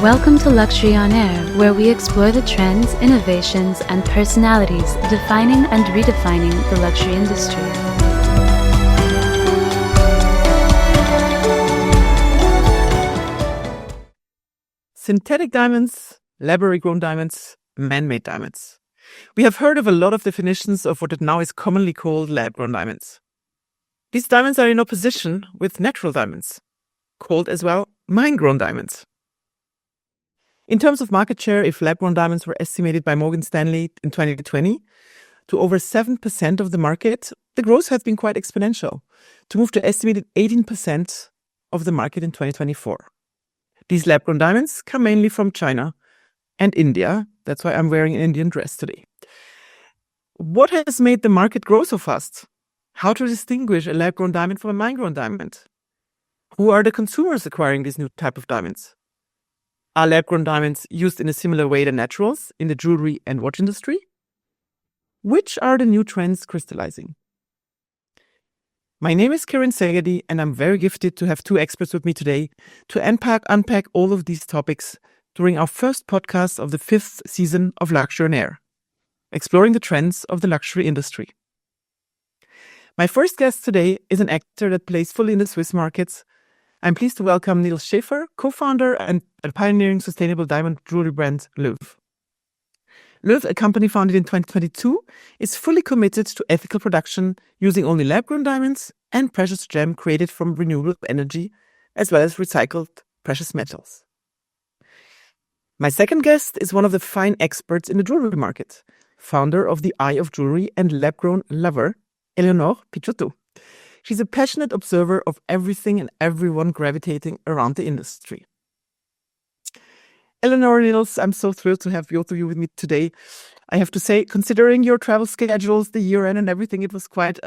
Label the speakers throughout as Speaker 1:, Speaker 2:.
Speaker 1: Welcome to Luxury on Air, where we explore the trends, innovations, and personalities defining and redefining the luxury industry.
Speaker 2: Synthetic diamonds, laboratory-grown diamonds, man-made diamonds. We have heard of a lot of definitions of what now is commonly called lab-grown diamonds. These diamonds are in opposition with natural diamonds, called as well mine-grown diamonds. In terms of market share, if lab-grown diamonds were estimated by Morgan Stanley in 2020 to over 7% of the market, the growth has been quite exponential, to move to estimated 18% of the market in 2024. These lab-grown diamonds come mainly from China and India. That's why I'm wearing an Indian dress today. What has made the market grow so fast? How to distinguish a lab-grown diamond from a mine-grown diamond? Who are the consumers acquiring this new type of diamonds? Are lab-grown diamonds used in a similar way than naturals in the jewelry and watch industry? Which are the new trends crystallizing? My name is Karine Szegedi, and I'm very gifted to have two experts with me today to unpack all of these topics during our first podcast of the 5th season of Luxury on Air, exploring the trends of the luxury industry. My first guest today is an actor that plays fully in the Swiss markets. I'm pleased to welcome Niels Schäfer, co-founder and pioneering sustainable diamond jewelry brand LOEV. LOEV, a company founded in 2022, is fully committed to ethical production using only lab-grown diamonds and precious gem created from renewable energy, as well as recycled precious metals. My second guest is one of the fine experts in the jewelry market, founder of the Eye of Jewelry and lab-grown lover, Eleonor Picciotto. She's a passionate observer of everything and everyone gravitating around the industry. Eleonor, Niels, I'm so thrilled to have both of you with me today. I have to say, considering your travel schedules, the year end and everything, it was quite,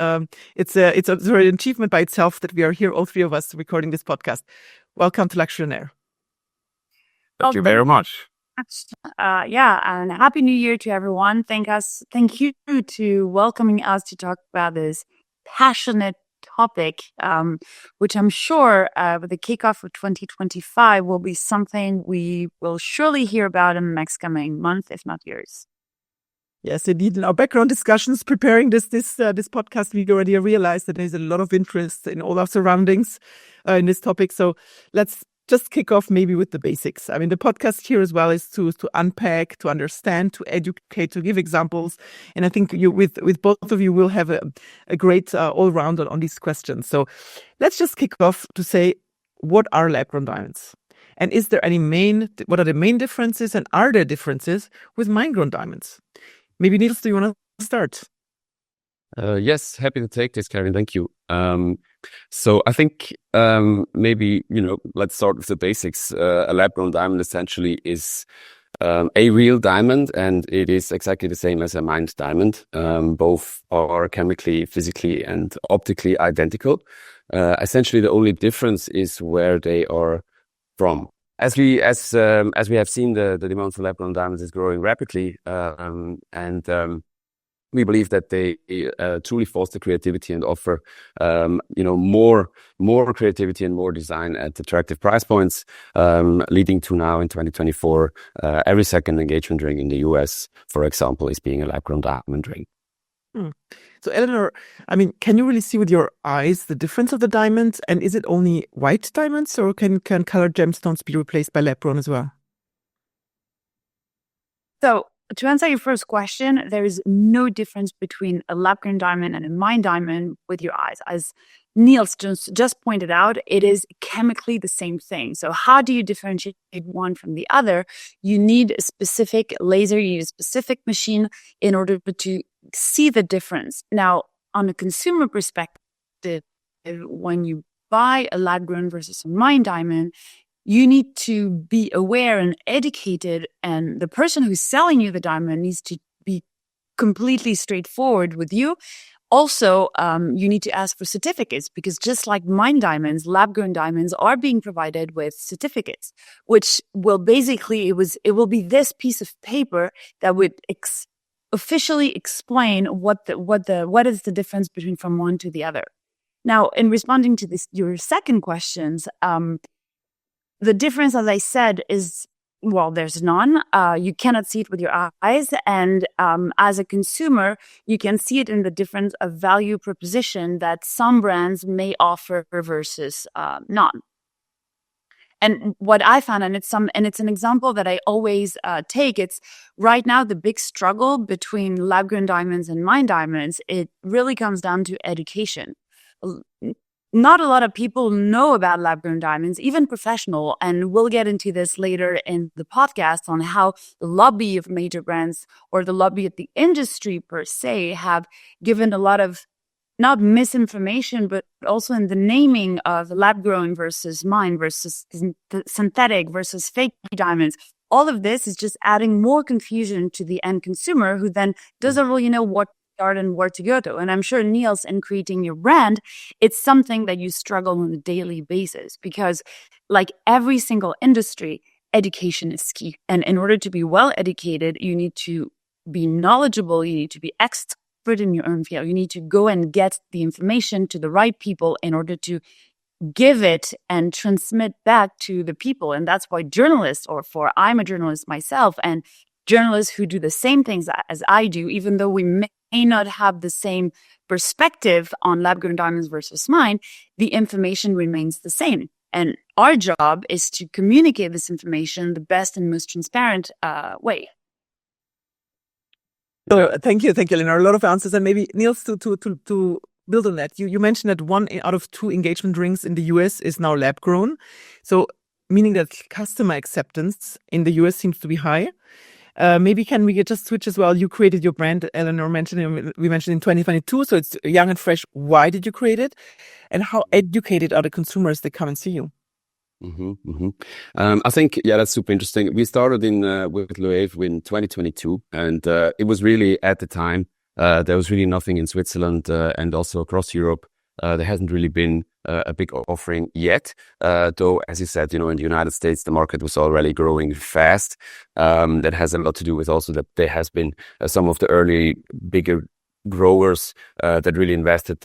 Speaker 2: it's an achievement by itself that we are here, all three of us, recording this podcast. Welcome to Luxury on Air.
Speaker 3: Thank you very much.
Speaker 4: And Happy New Year to everyone. Thank you to welcoming us to talk about this passionate topic, which I'm sure with the kickoff of 2025 will be something we will surely hear about in the next coming month, if not years.
Speaker 2: Yes, indeed. In our background discussions preparing this podcast, we already realized that there's a lot of interest in all our surroundings in this topic. So let's just kick off maybe with the basics. I mean, the podcast here as well is to unpack, to understand, to educate, to give examples. And I think you, with both of you, will have a great all-round on these questions. So let's just kick off to say, what are lab-grown diamonds? And is there what are the main differences, and are there differences with mine-grown diamonds? Maybe Niels, do you want to start?
Speaker 3: Yes, happy to take this, Karine. Thank you. So I think maybe, let's start with the basics. A lab-grown diamond essentially is a real diamond, and it is exactly the same as a mined diamond. Both are chemically, physically, and optically identical. Essentially, the only difference is where they are from. As we have seen, the demand for lab-grown diamonds is growing rapidly, and we believe that they truly foster creativity and offer, more creativity and more design at attractive price points, leading to now in 2024, every second engagement ring in the US, for example, is being a lab-grown diamond ring.
Speaker 2: So Eleanor, I mean, can you really see with your eyes the difference of the diamonds? And is it only white diamonds, or can colored gemstones be replaced by lab-grown as well?
Speaker 4: So, to answer your first question, there is no difference between a lab-grown diamond and a mined diamond with your eyes. As Niels just pointed out, it is chemically the same thing. So how do you differentiate one from the other? You need a specific laser, you need a specific machine in order to see the difference. Now, on a consumer perspective, when you buy a lab-grown versus a mined diamond, you need to be aware and educated, and the person who's selling you the diamond needs to be completely straightforward with you. Also, you need to ask for certificates, because just like mined diamonds, lab-grown diamonds are being provided with certificates, which will basically, it will be this piece of paper that would officially explain what is the difference between from one to the other. Now, in responding to your second questions, the difference, as I said, is well, there's none. You cannot see it with your eyes. And as a consumer, you can see it in the difference of value proposition that some brands may offer versus none. And what I found, and it's an example that I always take. It's right now the big struggle between lab-grown diamonds and mine diamonds. It really comes down to education. Not a lot of people know about lab-grown diamonds, even professional, and we'll get into this later in the podcast on how the lobby of major brands or the lobby of the industry per se have given a lot of not misinformation, but also in the naming of lab-grown versus mine versus synthetic versus fake diamonds. All of this is just adding more confusion to the end consumer who then doesn't really know what start and where to go to. And I'm sure, Niels, in creating your brand, it's something that you struggle on a daily basis because like every single industry, education is key. And in order to be well educated, you need to be knowledgeable, you need to be expert in your own field. You need to go and get the information to the right people in order to give it and transmit back to the people. And that's why journalists, I'm a journalist myself, and journalists who do the same things as I do, even though we may not have the same perspective on lab-grown diamonds versus mine, the information remains the same. And our job is to communicate this information the best and most transparent way.
Speaker 2: So thank you, Eleonor. A lot of answers, and maybe Niels to build on that. You mentioned that 1 out of 2 engagement rings in the US is now lab grown, so meaning that customer acceptance in the US seems to be high. Maybe can we just switch as well? You created your brand, Eleonor mentioned. We mentioned in 2022, so it's young and fresh. Why did you create it, and how educated are the consumers that come and see you?
Speaker 3: I think, that's super interesting. We started with LOEV in 2022, and it was really at the time, there was really nothing in Switzerland and also across Europe. There hasn't really been a big offering yet, though, as you said, in the United States, the market was already growing fast. That has a lot to do with also that there has been some of the early bigger growers that really invested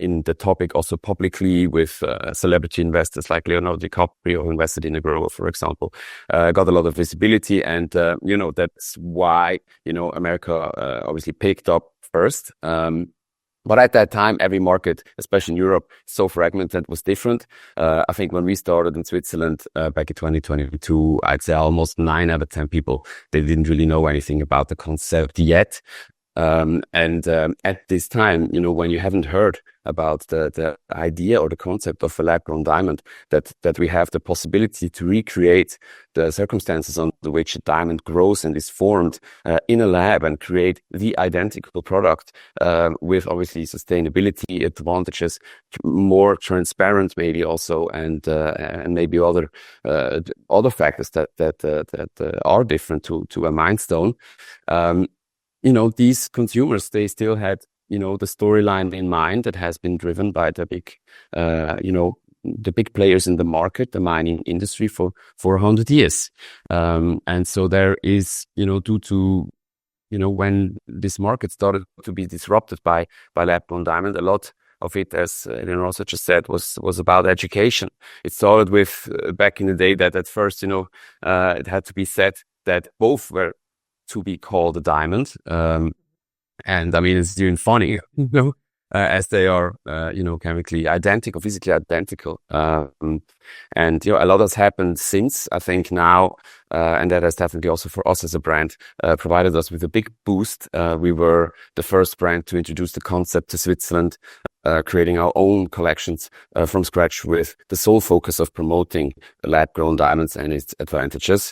Speaker 3: in the topic also publicly with celebrity investors like Leonardo DiCaprio, who invested in a grower, for example, got a lot of visibility. And, that's why, America obviously picked up first. But at that time, every market, especially in Europe, so fragmented, was different. I think when we started in Switzerland back in 2022, I'd say almost 9 out of 10 people, they didn't really know anything about the concept yet. At this time, when you haven't heard about the idea or the concept of a lab-grown diamond, that we have the possibility to recreate the circumstances under which a diamond grows and is formed in a lab and create the identical product with obviously sustainability advantages, more transparent maybe also, and maybe other factors that are different to a mine stone. These consumers, they still had, the storyline in mind that has been driven by the big, the big players in the market, the mining industry for 100 years. And so there is, due to, when this market started to be disrupted by lab-grown diamond, a lot of it, as Eleonor also just said, was about education. It started with, back in the day, that at first, it had to be said that both were to be called a diamond. And I mean, it's even funny, as they are, chemically identical, physically identical. And, a lot has happened since, I think now, and that has definitely also for us as a brand, provided us with a big boost. We were the first brand to introduce the concept to Switzerland, creating our own collections from scratch with the sole focus of promoting lab-grown diamonds and its advantages.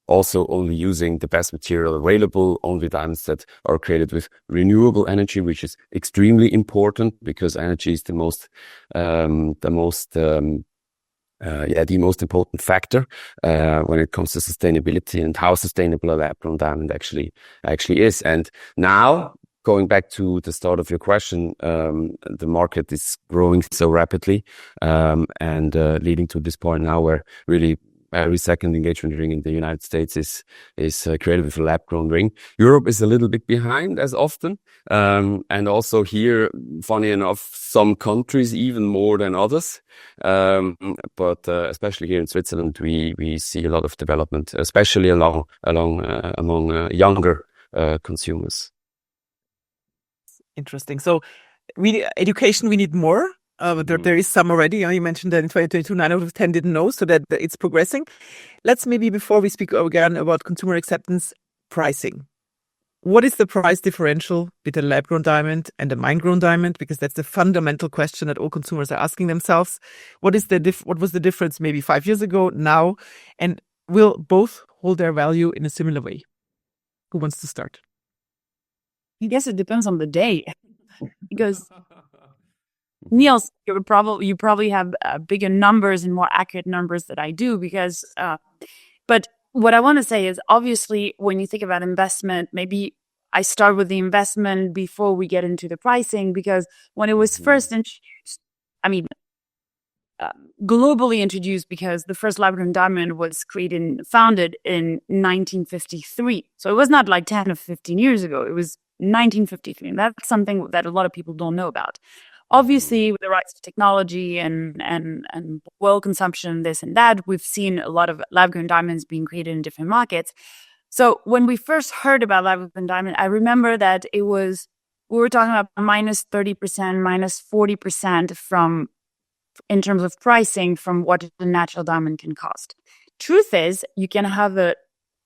Speaker 3: Only using the best material available, only diamonds that are created with renewable energy, which is extremely important because energy is the most important factor when it comes to sustainability and how sustainable a lab-grown diamond actually is. And now, going back to the start of your question, the market is growing so rapidly and leading to this point now where really every second engagement ring in the United States is created with a lab-grown ring. Europe is a little bit behind as often. And also here, funny enough, some countries even more than others. But especially here in Switzerland, we see a lot of development, especially among younger consumers.
Speaker 2: Interesting. So education, we need more. There is some already. You mentioned that in 2022, 9 out of 10 didn't know, so that it's progressing. Let's maybe, before we speak again about consumer acceptance, pricing. What is the price differential between a lab-grown diamond and a mine-grown diamond? Because that's the fundamental question that all consumers are asking themselves. What was the difference maybe 5 years ago, now? And will both hold their value in a similar way? Who wants to start?
Speaker 4: I guess it depends on the day. Because Niels, you probably have bigger numbers and more accurate numbers than I do. Because, but what I want to say is, obviously, when you think about investment, maybe I start with the investment before we get into the pricing. Because when it was first introduced, globally introduced, because the first lab-grown diamond was founded in 1953. So it was not like 10 or 15 years ago. It was 1953. And that's something that a lot of people don't know about. Obviously, with the rise of technology and world consumption, this and that, we've seen a lot of lab-grown diamonds being created in different markets. So when we first heard about lab-grown diamond, I remember that we were talking about minus 30%, minus 40% in terms of pricing from what a natural diamond can cost. Truth is, you can have a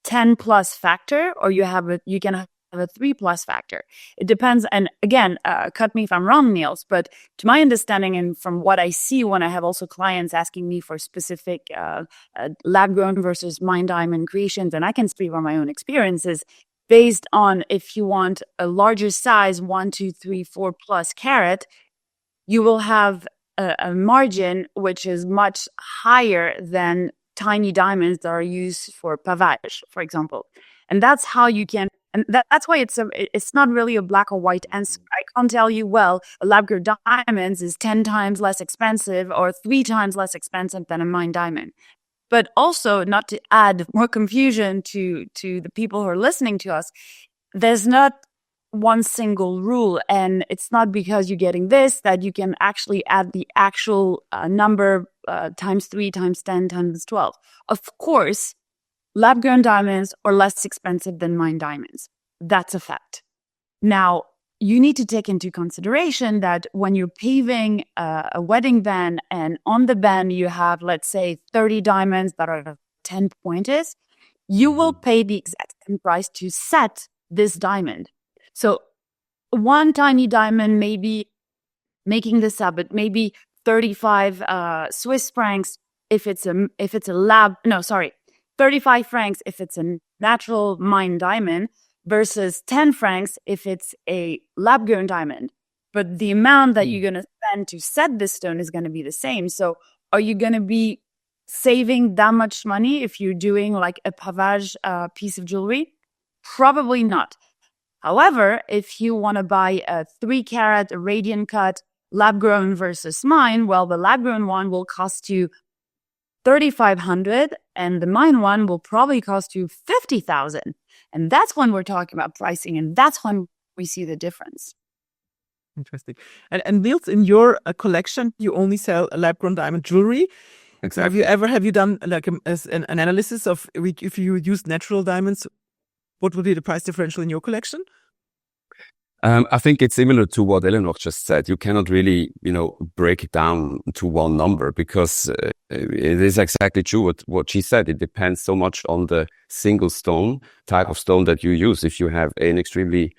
Speaker 4: 10 plus factor, or you can have a 3 plus factor. It depends. And again, cut me if I'm wrong, Niels, but to my understanding and from what I see when I have also clients asking me for specific lab-grown versus mine diamond creations, and I can speak on my own experiences, based on if you want a larger size, 1, 2, 3, 4 plus carat, you will have a margin which is much higher than tiny diamonds that are used for pavage, for example. And that's how you can. And that's why it's not really a black or white answer. I can't tell you, well, a lab-grown diamond is 10 times less expensive or 3 times less expensive than a mine diamond. But also, not to add more confusion to the people who are listening to us, there's not one single rule. And it's not because you're getting this that you can actually add the actual number times 3, times 10, times 12. Of course, lab-grown diamonds are less expensive than mine diamonds. That's a fact. Now, you need to take into consideration that when you're paving a wedding band and on the band you have, let's say, 30 diamonds that are 10 pointers, you will pay the exact same price to set this diamond. So one tiny diamond, maybe making this up, but maybe 35 Swiss francs if it's a lab. No, sorry. 35 francs if it's a natural mine diamond versus 10 francs if it's a lab-grown diamond. But the amount that you're going to spend to set this stone is going to be the same. So are you going to be saving that much money if you're doing like a pavage piece of jewelry? Probably not. However, if you want to buy a 3-carat radiant cut lab-grown versus mine, well, the lab-grown one will cost you 3,500 and the mine one will probably cost you 50,000. And that's when we're talking about pricing, and that's when we see the difference.
Speaker 2: Interesting. And Niels, in your collection, you only sell lab-grown diamond jewelry.
Speaker 3: Exactly.
Speaker 2: Have you done like an analysis of if you use natural diamonds, what would be the price differential in your collection?
Speaker 3: I think it's similar to what Eleonor just said. You cannot really, break it down to one number because it is exactly true what she said. It depends so much on the single stone, type of stone that you use. If you have an extremely,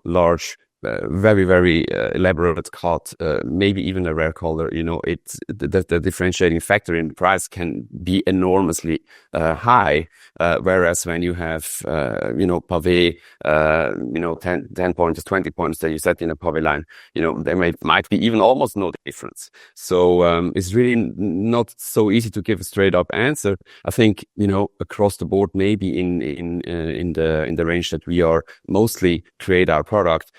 Speaker 3: large, very, very elaborate cut, maybe even a rare color, the differentiating factor in the price can be enormously high. Whereas when you have, pavé, 10 points, 20 points that you set in a pavé line, there might be even almost no difference. So it's really not so easy to give a straight up answer. I think, across the board, maybe in the range that we are mostly create our product,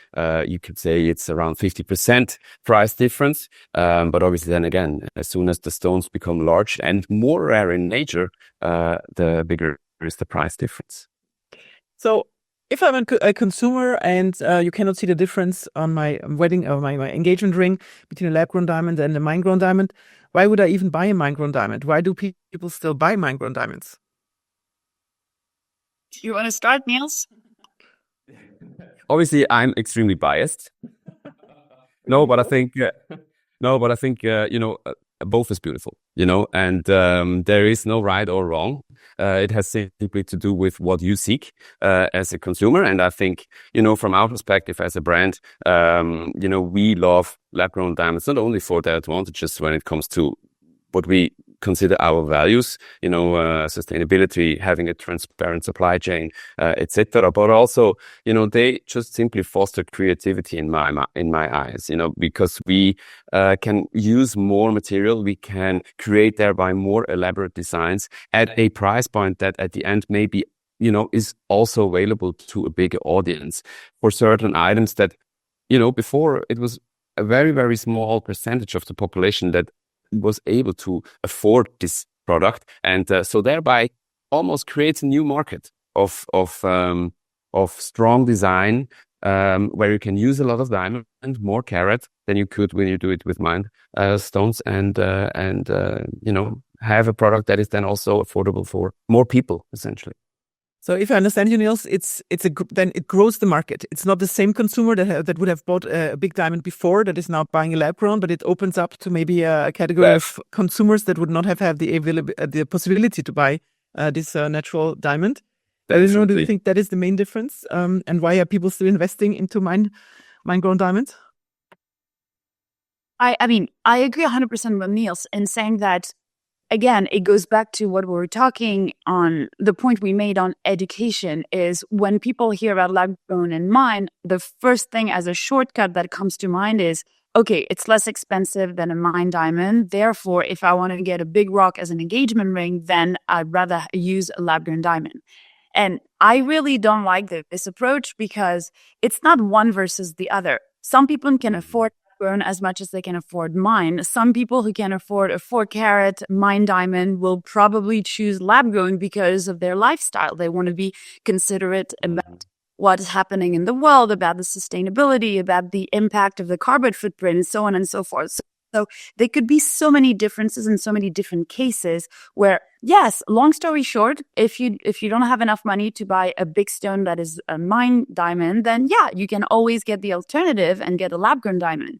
Speaker 3: you could say it's around 50% price difference. But obviously then again, as soon as the stones become large and more rare in nature, the bigger is the price difference.
Speaker 2: So if I'm a consumer and you cannot see the difference on my wedding or my engagement ring between a lab-grown diamond and a mine-grown diamond, why would I even buy a mine-grown diamond? Why do people still buy mine-grown diamonds?
Speaker 4: You want to start, Niels?
Speaker 3: Obviously, I'm extremely biased. No, but I think both is beautiful, and there is no right or wrong. It has simply to do with what you seek as a consumer. And I think, from our perspective as a brand, we love lab-grown diamonds, not only for their advantages when it comes to what we consider our values, sustainability, having a transparent supply chain, etc. But also, they just simply foster creativity in my eyes, because we can use more material, we can create thereby more elaborate designs at a price point that at the end maybe, is also available to a bigger audience for certain items that, before it was a very, very small percentage of the population that was able to afford this product, and so thereby almost creates a new market of strong design, where you can use a lot of diamond and more carat than you could when you do it with mine stones, and have a product that is then also affordable for more people, essentially.
Speaker 2: So if I understand you, Niels, then it grows the market. It's not the same consumer that would have bought a big diamond before that is now buying a lab grown, but it opens up to maybe a category of consumers that would not have had the possibility to buy this natural diamond. Do you think that is the main difference? And why are people still investing into mine grown diamonds?
Speaker 4: I mean, I agree 100% with Niels in saying that. Again, it goes back to what we were talking on. The point we made on education is when people hear about lab grown and mine, the first thing as a shortcut that comes to mind is, okay, it's less expensive than a mine diamond. Therefore, if I want to get a big rock as an engagement ring, then I'd rather use a lab grown diamond. And I really don't like this approach because it's not one versus the other. Some people can afford grown as much as they can afford mine. Some people who can afford a 4-carat mine diamond will probably choose lab grown because of their lifestyle. They want to be considerate about what is happening in the world, about the sustainability, about the impact of the carbon footprint, and so on and so forth. So there could be so many differences in so many different cases where, yes, long story short, if you don't have enough money to buy a big stone that is a mine diamond, then yeah, you can always get the alternative and get a lab-grown diamond.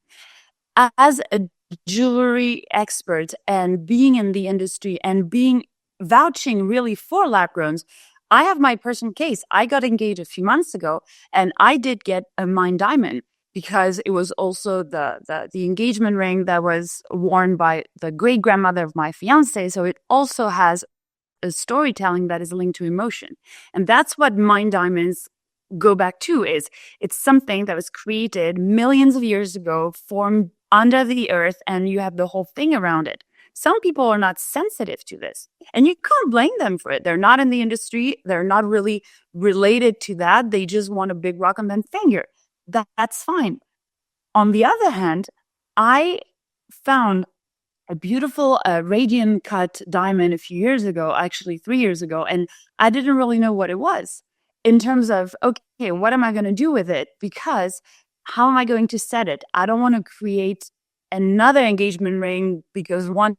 Speaker 4: As a jewelry expert and being in the industry and vouching really for lab-growns, I have my personal case. I got engaged a few months ago and I did get a mine diamond, because it was also the engagement ring that was worn by the great-grandmother of my fiancé. So it also has a storytelling that is linked to emotion. And that's what mine diamonds go back to, is it's something that was created millions of years ago, formed under the earth, and you have the whole thing around it. Some people are not sensitive to this, and you can't blame them for it. They're not in the industry. They're not really related to that. They just want a big rock and then finger. That's fine. On the other hand, I found a beautiful radian cut diamond a few years ago, actually 3 years ago, and I didn't really know what it was in terms of, okay, what am I going to do with it? Because how am I going to set it? I don't want to create another engagement ring because one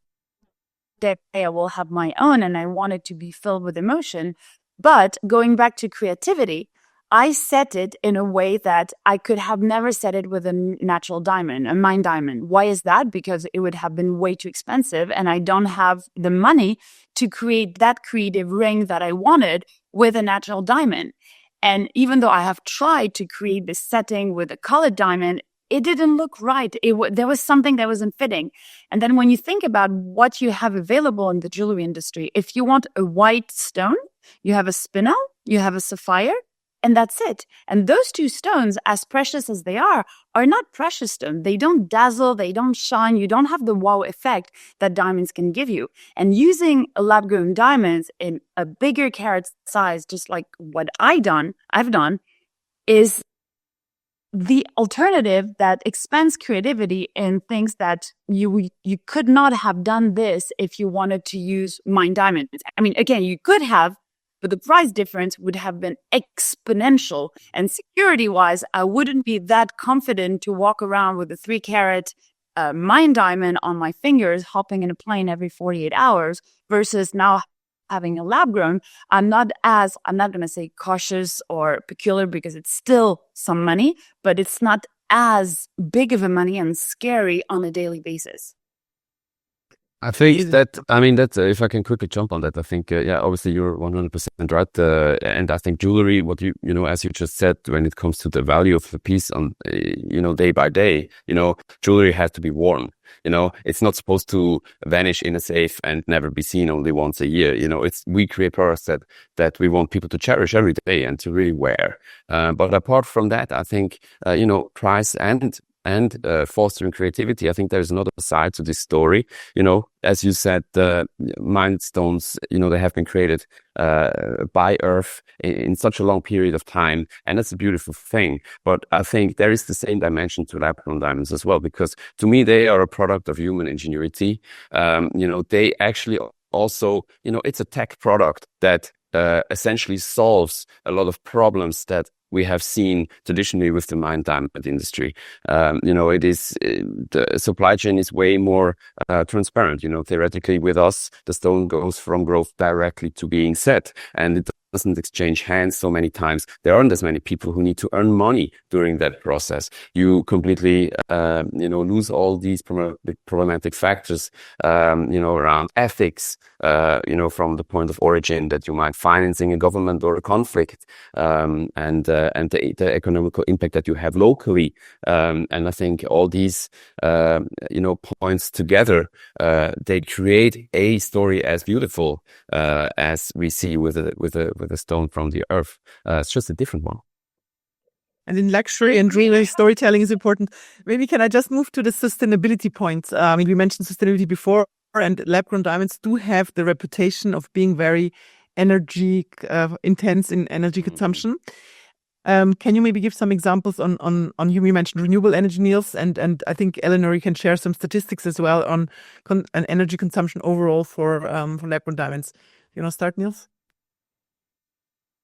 Speaker 4: day I will have my own and I want it to be filled with emotion. But going back to creativity, I set it in a way that I could have never set it with a natural diamond, a mine diamond. Why is that? Because it would have been way too expensive and I don't have the money to create that creative ring that I wanted with a natural diamond. And even though I have tried to create this setting with a colored diamond, it didn't look right. There was something that wasn't fitting. And then when you think about what you have available in the jewelry industry, if you want a white stone, you have a spinel, you have a sapphire, and that's it. And those two stones, as precious as they are not precious stones. They don't dazzle, they don't shine. You don't have the wow effect that diamonds can give you. And using a lab-grown diamonds in a bigger carat size, just like what I've done, is the alternative that expands creativity in things that you could not have done this if you wanted to use mined diamonds. I mean, again, you could have, but the price difference would have been exponential. And security-wise, I wouldn't be that confident to walk around with a 3-carat mined diamond on my fingers, hopping in a plane every 48 hours, versus now having a lab grown. I'm not going to say cautious or peculiar, because it's still some money, but it's not as big of a money and scary on a daily basis.
Speaker 3: I think that, if I can quickly jump on that, I think, obviously you're 100% right. And I think jewelry, what as you just said, when it comes to the value of the piece on, day by day, jewelry has to be worn. It's not supposed to vanish in a safe and never be seen only once a year. We create products that we want people to cherish every day and to really wear. But apart from that, I think, price and fostering creativity, I think there's another side to this story. As you said, the mined stones, they have been created by Earth in such a long period of time, and that's a beautiful thing. But I think there is the same dimension to lab-grown diamonds as well, because to me they are a product of human ingenuity. They actually also, it's a tech product that essentially solves a lot of problems that we have seen traditionally with the mined diamond industry. It is the supply chain is way more transparent. Theoretically, with us, the stone goes from growth directly to being set, and it doesn't exchange hands so many times. There aren't as many people who need to earn money during that process. You completely, lose all these problematic factors, around ethics, from the point of origin that you might financing a government or a conflict, and the economical impact that you have locally. And I think all these, points together, they create a story as beautiful as we see with a stone from the earth. It's just a different one.
Speaker 2: And in luxury and jewelry, storytelling is important. Maybe can I just move to the sustainability point? We mentioned sustainability before, and lab-grown diamonds do have the reputation of being very energy intense in energy consumption. Can you maybe give some examples on you mentioned renewable energy, Niels, and I think Eleonor, you can share some statistics as well on energy consumption overall for lab-grown diamonds. You want to start, Niels?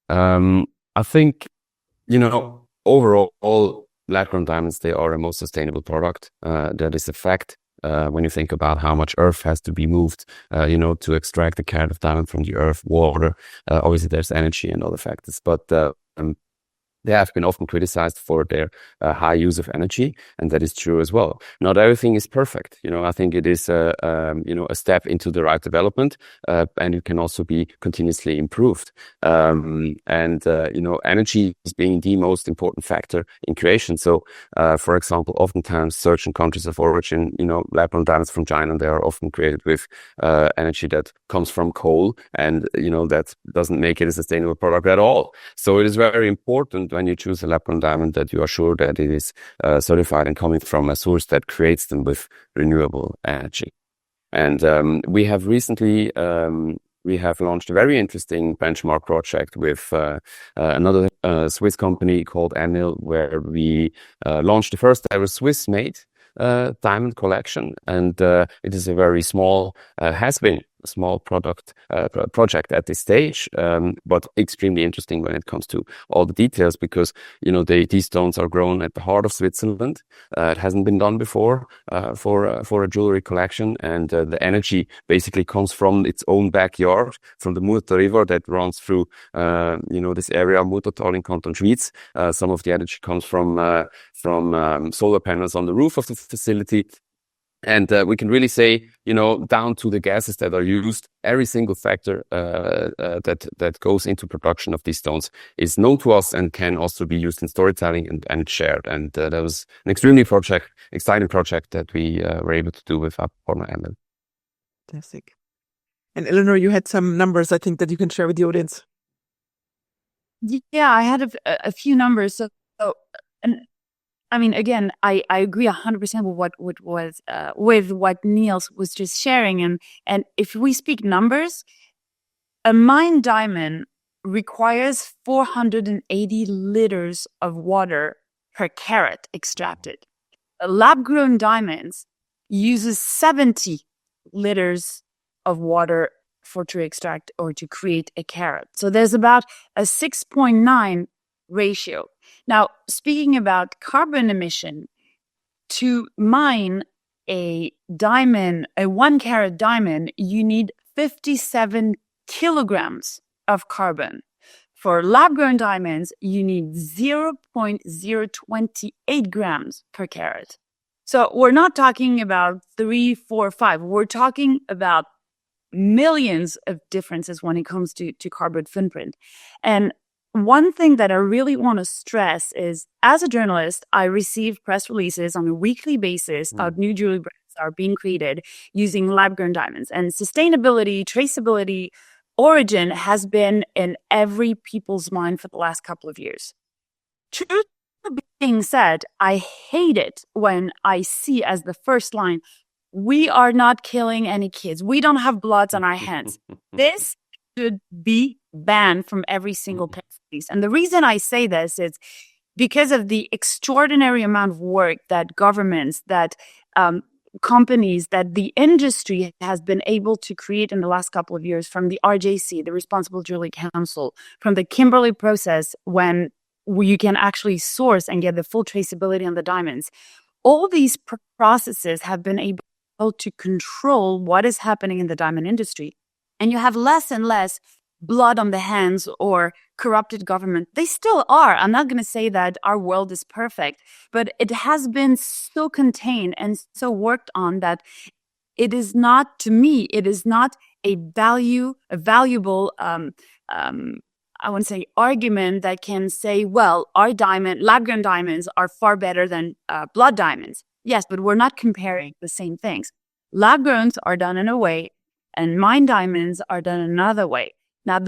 Speaker 3: I think, overall, all lab-grown diamonds, they are a most sustainable product. That is a fact. When you think about how much earth has to be moved, to extract a carat of diamond from the earth, water, obviously there's energy and other factors, but they have been often criticized for their high use of energy, and that is true as well. Not everything is perfect. I think it is a step into the right development, and it can also be continuously improved. Energy is being the most important factor in creation. So, for example, oftentimes certain countries of origin, lab-grown diamonds from China, they are often created with energy that comes from coal, and that doesn't make it a sustainable product at all. So it is very important when you choose a lab-grown diamond that you are sure that it is certified and coming from a source that creates them with renewable energy. And we have recently launched a very interesting benchmark project with another Swiss company called Enel, where we launched the first ever Swiss-made diamond collection, and it is a very small, has been a small project at this stage, but extremely interesting when it comes to all the details, because these stones are grown at the heart of Switzerland. It hasn't been done before for a jewelry collection, and the energy basically comes from its own backyard, from the Murter River that runs through this area, Murtertal in Canton Schwyz. Some of the energy comes from solar panels on the roof of the facility. And we can really say, down to the gases that are used, every single factor that goes into production of these stones is known to us and can also be used in storytelling and shared. And that was an extremely exciting project that we were able to do with our partner Emil.
Speaker 2: Fantastic. And Eleonor, you had some numbers, I think, that you can share with the audience.
Speaker 4: Yeah, I had a few numbers. Again, I agree 100% with what Niels was just sharing. And if we speak numbers, a mined diamond requires 480 liters of water per carat extracted. Lab-grown diamonds uses 70 liters of water to extract or to create a carat. So there's about a 6.9 ratio. Now, speaking about carbon emission, to mine a diamond, a 1 carat diamond, you need 57 kilograms of carbon. For lab-grown diamonds, you need 0.028 grams per carat. So we're not talking about 3, 4, 5. We're talking about millions of differences when it comes to carbon footprint. And one thing that I really want to stress is, as a journalist, I receive press releases on a weekly basis of new jewelry brands are being created using lab-grown diamonds. And sustainability, traceability, origin has been in every people's mind for the last couple of years. Truth being said, I hate it when I see as the first line, we are not killing any kids. We don't have bloods on our hands. This should be banned from every single place. And the reason I say this is because of the extraordinary amount of work that governments, that companies, that the industry has been able to create in the last couple of years, from the RJC, the Responsible Jewelry Council, from the Kimberley process, when you can actually source and get the full traceability on the diamonds. All these processes have been able to control what is happening in the diamond industry. And you have less and less blood on the hands or corrupted government. They still are. I'm not going to say that our world is perfect, but it has been so contained and so worked on that it is not, to me, it is not a valuable, I wouldn't say argument that can say, well, our lab-grown diamonds are far better than blood diamonds. Yes, but we're not comparing the same things. Lab-growns are done in a way, and mine diamonds are done another way. Now,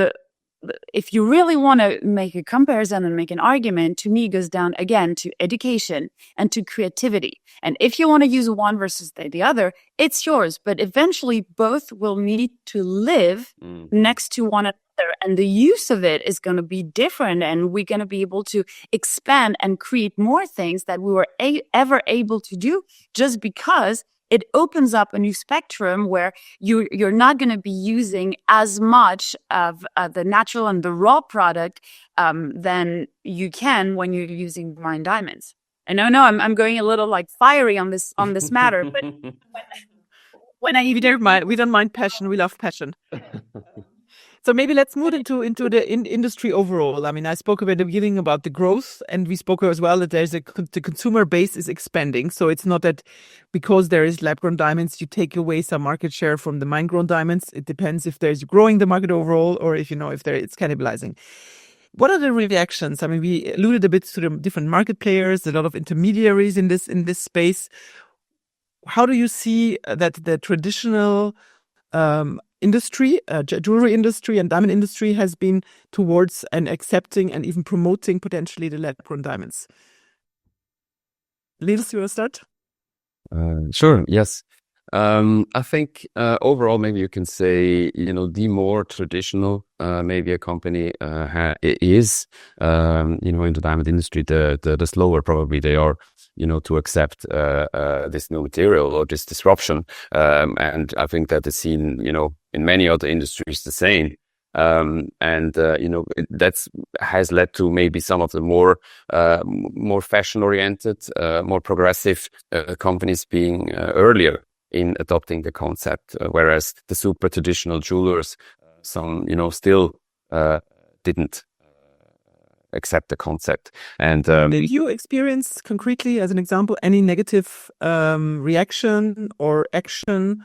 Speaker 4: if you really want to make a comparison and make an argument, to me, it goes down again to education and to creativity. And if you want to use one versus the other, it's yours. But eventually, both will need to live next to one another. And the use of it is going to be different. And we're going to be able to expand and create more things that we were ever able to do just because it opens up a new spectrum where you're not going to be using as much of the natural and the raw product than you can when you're using mined diamonds. And I know I'm going a little like fiery on this matter, but
Speaker 2: we don't mind passion. We love passion. So maybe let's move into the industry overall. I mean, I spoke at the beginning about the growth, and we spoke as well that the consumer base is expanding. So it's not that because there is lab-grown diamonds, you take away some market share from the mine-grown diamonds. It depends if there's growing the market overall or if it's cannibalizing. What are the reactions? I mean, we alluded a bit to the different market players, a lot of intermediaries in this space. How do you see that the traditional industry, jewelry industry and diamond industry has been towards and accepting and even promoting potentially the lab-grown diamonds? Niels, you want to start?
Speaker 3: Sure, yes. I think overall, maybe you can say, the more traditional maybe a company is, in the diamond industry, the slower probably they are, to accept this new material or this disruption. And I think that is seen, in many other industries the same. That's has led to maybe some of the more fashion oriented, more progressive companies being earlier in adopting the concept, whereas the super traditional jewelers, some, still didn't accept the concept. And
Speaker 2: did you experience concretely, as an example, any negative reaction or action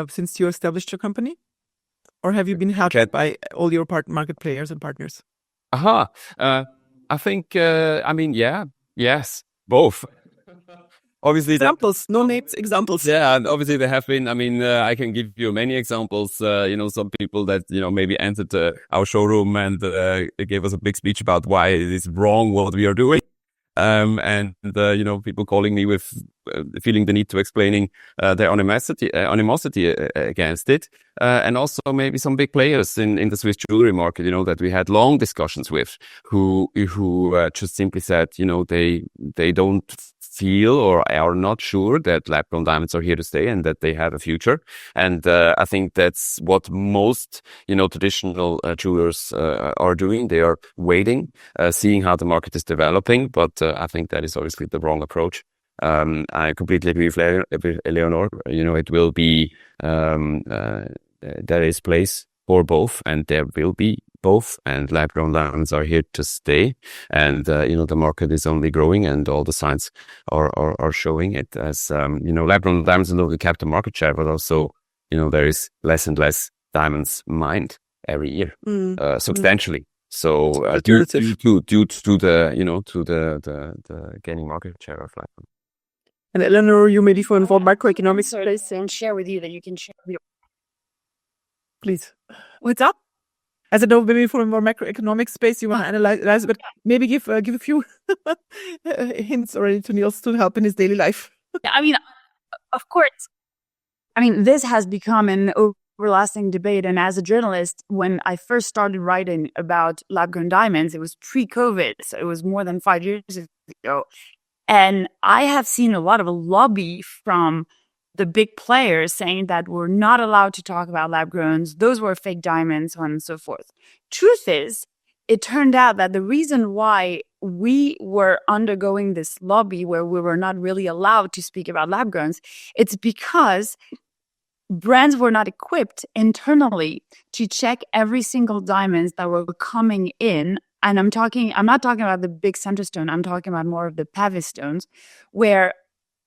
Speaker 2: since you established your company? Or have you been helped by all your market players and partners?
Speaker 3: I think, yes, both. Obviously,
Speaker 2: examples, no names, examples.
Speaker 3: Yeah, and obviously there have been. I mean, I can give you many examples. Some people that maybe entered our showroom and gave us a big speech about why it is wrong what we are doing. and people calling me with feeling the need to explaining their animosity against it, and also maybe some big players in the Swiss jewelry market, that we had long discussions with, who just simply said, they don't feel or are not sure that lab-grown diamonds are here to stay and that they have a future. And I think that's what most traditional jewelers are doing. They are waiting, seeing how the market is developing, but I think that is obviously the wrong approach. I completely agree with Eleonor. It will be there is place for both, and there will be both, and lab-grown diamonds are here to stay. And the market is only growing, and all the signs are showing it. As lab-grown diamonds not only capture market share, but also there is less and less diamonds mined every year, substantially. So due to the the gaining market share of lab-grown.
Speaker 2: And Eleanor, you maybe for macroeconomics,
Speaker 4: So and share with you that you can share with your...
Speaker 2: please. What's up? As I know, maybe for a more macroeconomic space, you want to analyze, but maybe give a few hints already to Niels to help in his daily life.
Speaker 4: Yeah, of course. This has become an everlasting debate. And as a journalist, when I first started writing about lab-grown diamonds, it was pre-COVID. So it was more than 5 years ago. And I have seen a lot of a lobby from the big players saying that we're not allowed to talk about lab-growns. Those were fake diamonds, so on and so forth. Truth is, it turned out that the reason why we were undergoing this lobby where we were not really allowed to speak about lab-growns, it's because brands were not equipped internally to check every single diamonds that were coming in. And I'm not talking about the big center stone. I'm talking about more of the pavé stones, where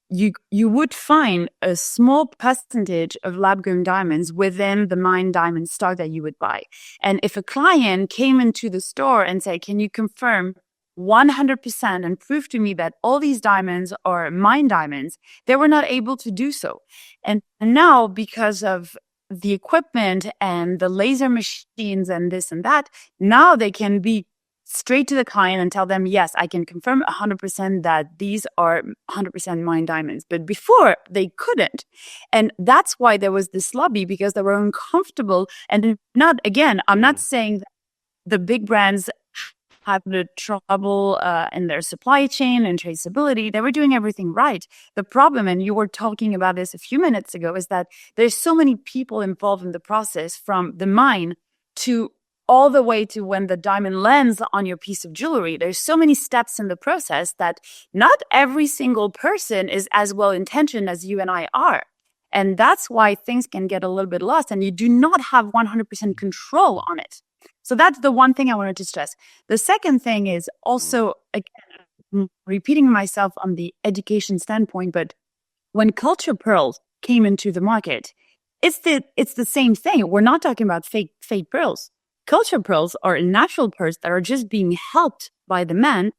Speaker 4: you would find a small percentage of lab-grown diamonds within the mined diamond stock that you would buy. And if a client came into the store and said, can you confirm 100% and prove to me that all these diamonds are mined diamonds, they were not able to do so. And now, because of the equipment and the laser machines and this and that, now they can be straight to the client and tell them, yes, I can confirm 100% that these are 100% mined diamonds. But before, they couldn't. And that's why there was this lobby, because they were uncomfortable. And I'm not saying that the big brands have the trouble in their supply chain and traceability. They were doing everything right. The problem, and you were talking about this a few minutes ago, is that there's so many people involved in the process, from the mine to all the way to when the diamond lands on your piece of jewelry. There's so many steps in the process that not every single person is as well-intentioned as you and I are. And that's why things can get a little bit lost, and you do not have 100% control on it. So that's the one thing I wanted to stress. The second thing is also, again, repeating myself on the education standpoint, but when culture pearls came into the market, it's the same thing. We're not talking about fake pearls. Culture pearls are natural pearls that are just being helped by the man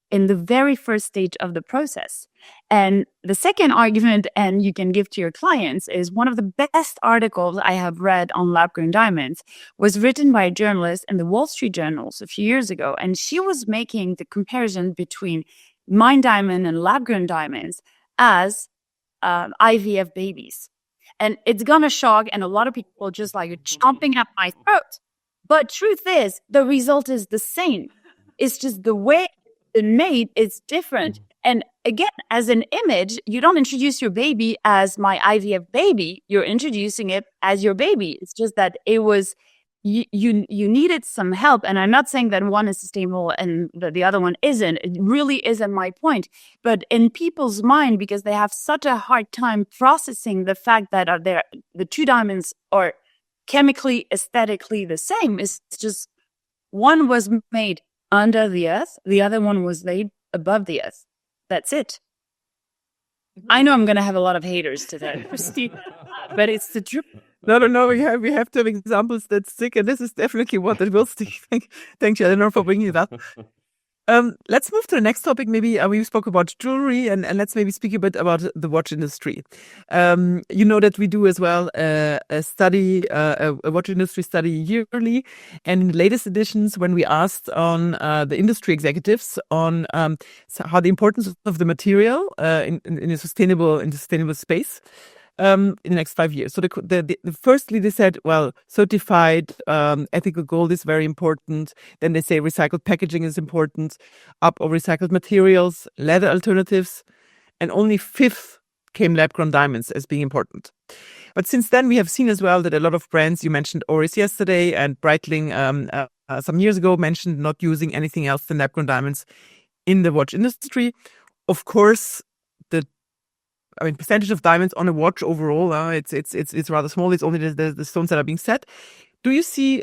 Speaker 4: in the very first stage of the process. And the second argument, and you can give to your clients, is one of the best articles I have read on lab-grown diamonds was written by a journalist in the Wall Street Journal a few years ago. And she was making the comparison between mined diamond and lab-grown diamonds as IVF babies. And it's going to shock, and a lot of people just chomping at my throat. But truth is, the result is the same. It's just the way it's made is different. And again, as an image, you don't introduce your baby as my IVF baby. You're introducing it as your baby. It's just that it was, you needed some help. And I'm not saying that one is sustainable and the other one isn't. It really isn't my point. But in people's mind, because they have such a hard time processing the fact that the two diamonds are chemically, aesthetically the same. It's just one was made under the earth, the other one was laid above the earth. That's it. I know I'm going to have a lot of haters today, but it's the truth.
Speaker 2: No. We have to have examples that stick, and this is definitely what it will stick. Thank you, Eleanor, for bringing it up. Let's move to the next topic. Maybe we spoke about jewelry, and let's maybe speak a bit about the watch industry. You know that we do as well a study, a watch industry study yearly. And in the latest editions, when we asked on the industry executives on how the importance of the material in a sustainable space. In the next 5 years. So firstly, they said, well, certified ethical gold is very important. Then they say recycled packaging is important, up or recycled materials, leather alternatives, and only fifth came lab-grown diamonds as being important. But since then, we have seen as well that a lot of brands, you mentioned Oris yesterday, and Breitling some years ago mentioned not using anything else than lab-grown diamonds in the watch industry. Of course, percentage of diamonds on a watch overall, it's rather small. It's only the stones that are being set. Do you see?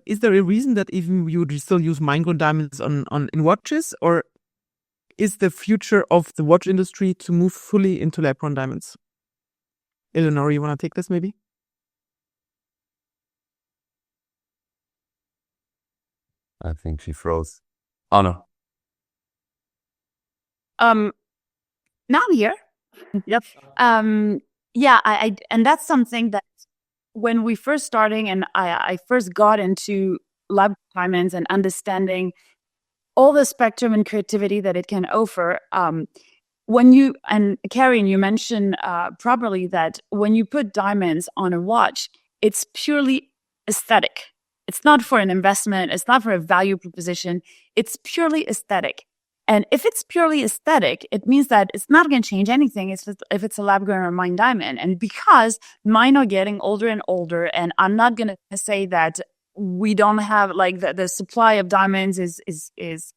Speaker 2: Is there a reason that even you would still use mine-grown diamonds in watches, or is the future of the watch industry to move fully into lab-grown diamonds? Eleonor, you want to take this maybe?
Speaker 3: I think she froze. Oh no.
Speaker 4: Now I'm here. Yep. Yeah, I and that's something that when we first starting and I first got into lab diamonds and understanding all the spectrum and creativity that it can offer. When you, and Karine, you mentioned properly that when you put diamonds on a watch, it's purely aesthetic. It's not for an investment. It's not for a value proposition. It's purely aesthetic. And if it's purely aesthetic, it means that it's not going to change anything if it's a lab-grown or mine diamond. And because mine are getting older and older, and I'm not going to say that we don't have, like, the supply of diamonds is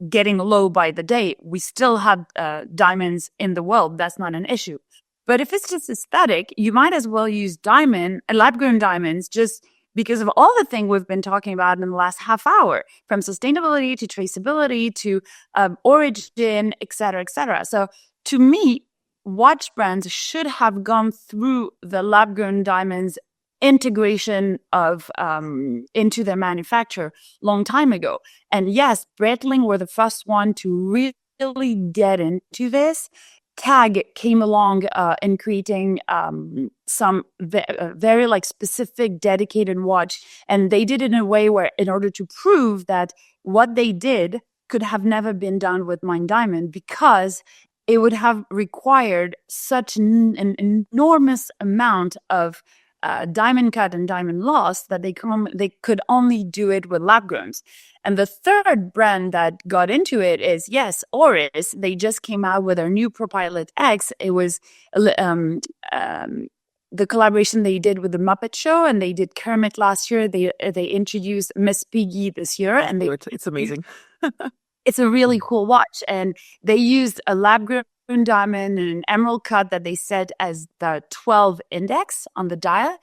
Speaker 4: getting low by the day. We still have diamonds in the world. That's not an issue. But if it's just aesthetic, you might as well use lab-grown diamonds just because of all the things we've been talking about in the last half hour, from sustainability to traceability to origin, et cetera, et cetera. So to me, watch brands should have gone through the lab-grown diamonds integration of into their manufacture long time ago. And yes, Breitling were the first one to really get into this. TAG came along in creating some very like specific dedicated watch, and they did it in a way where, in order to prove that what they did could have never been done with mine diamond, because it would have required such an enormous amount of diamond cut and diamond loss that they could only do it with lab growns. And the third brand that got into it is, yes, Oris. They just came out with their new ProPilot X. It was the collaboration they did with the Muppet Show, and they did Kermit last year. They introduced Miss Piggy this year, and
Speaker 2: it's amazing.
Speaker 4: It's a really cool watch, and they used a lab-grown diamond and an emerald cut that they set as the 12 index on the dial.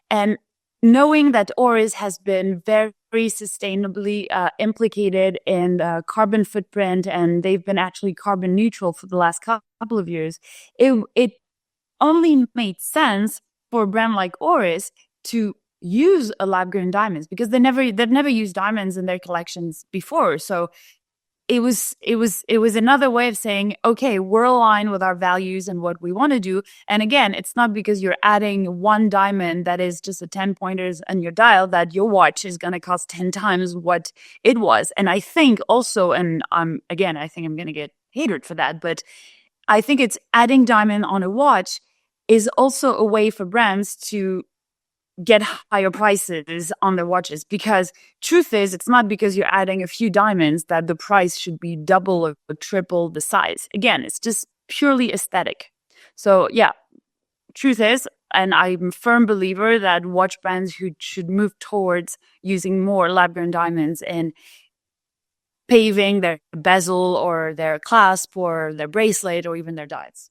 Speaker 4: And knowing that Oris has been very sustainably implicated in carbon footprint, and they've been actually carbon neutral for the last couple of years, it only made sense for a brand like Oris to use a lab-grown diamonds, because they've never used diamonds in their collections before. So it was another way of saying, okay, we're aligned with our values and what we want to do. And again, it's not because you're adding one diamond that is just a 10 pointers on your dial that your watch is going to cost 10 times what it was. And I think also, and I think I'm going to get hated for that, but I think it's adding diamond on a watch is also a way for brands to get higher prices on their watches, because truth is, it's not because you're adding a few diamonds that the price should be double or triple the size. Again, it's just purely aesthetic. So yeah, truth is, and I'm a firm believer that watch brands who should move towards using more lab-grown diamonds and paving their bezel or their clasp or their bracelet or even their dials.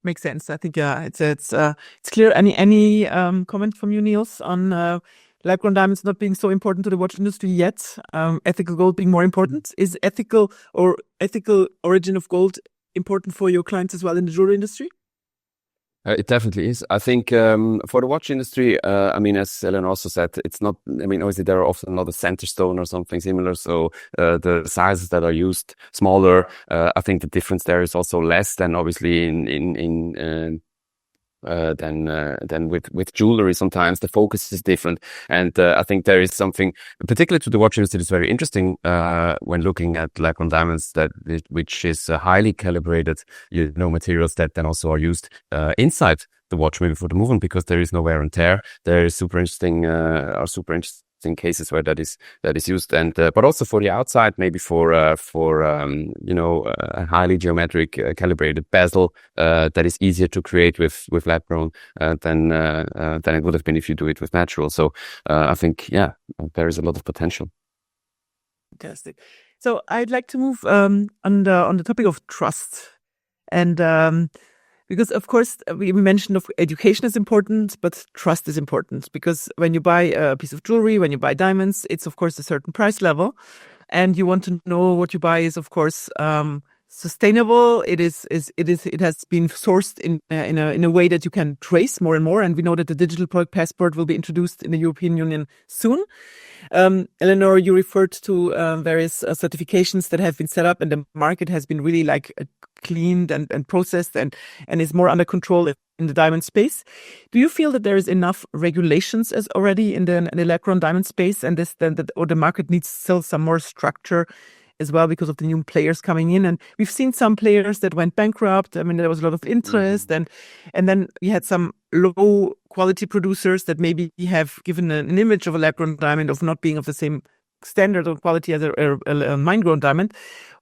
Speaker 2: Makes sense. I think it's clear. Any comment from you, Niels, on lab-grown diamonds not being so important to the watch industry yet? Ethical gold being more important. Is ethical origin of gold important for your clients as well in the jewelry industry?
Speaker 3: It definitely is. I think for the watch industry, I mean, as Eleanor also said, it's not, I mean, obviously there are often not a center stone or something similar. So the sizes that are used smaller, I think the difference there is also less than obviously than with jewelry. Sometimes the focus is different, and I think there is something particularly to the watch industry that's very interesting when looking at lab-grown diamonds, which is highly calibrated, materials that then also are used inside the watch, maybe for the movement, because there is no wear and tear. There is super interesting cases where that is used, and but also for the outside, maybe for a highly geometric calibrated bezel that is easier to create with lab grown than it would have been if you do it with natural. So I think there is a lot of potential.
Speaker 2: Fantastic. So I'd like to move on the topic of trust, and because of course we mentioned education is important, but trust is important, because when you buy a piece of jewelry, when you buy diamonds, it's of course a certain price level, and you want to know what you buy is of course sustainable. It has been sourced in a way that you can trace more and more, and we know that the digital product passport will be introduced in the European Union soon. Eleanor, you referred to various certifications that have been set up, and the market has been really cleaned and processed and is more under control in the diamond space. Do you feel that there is enough regulations as already in the lab-grown diamond space, and or the market needs still some more structure as well because of the new players coming in? And we've seen some players that went bankrupt. I mean, there was a lot of interest, and then we had some low quality producers that maybe have given an image of a lab-grown diamond of not being of the same standard of quality as a mine-grown diamond.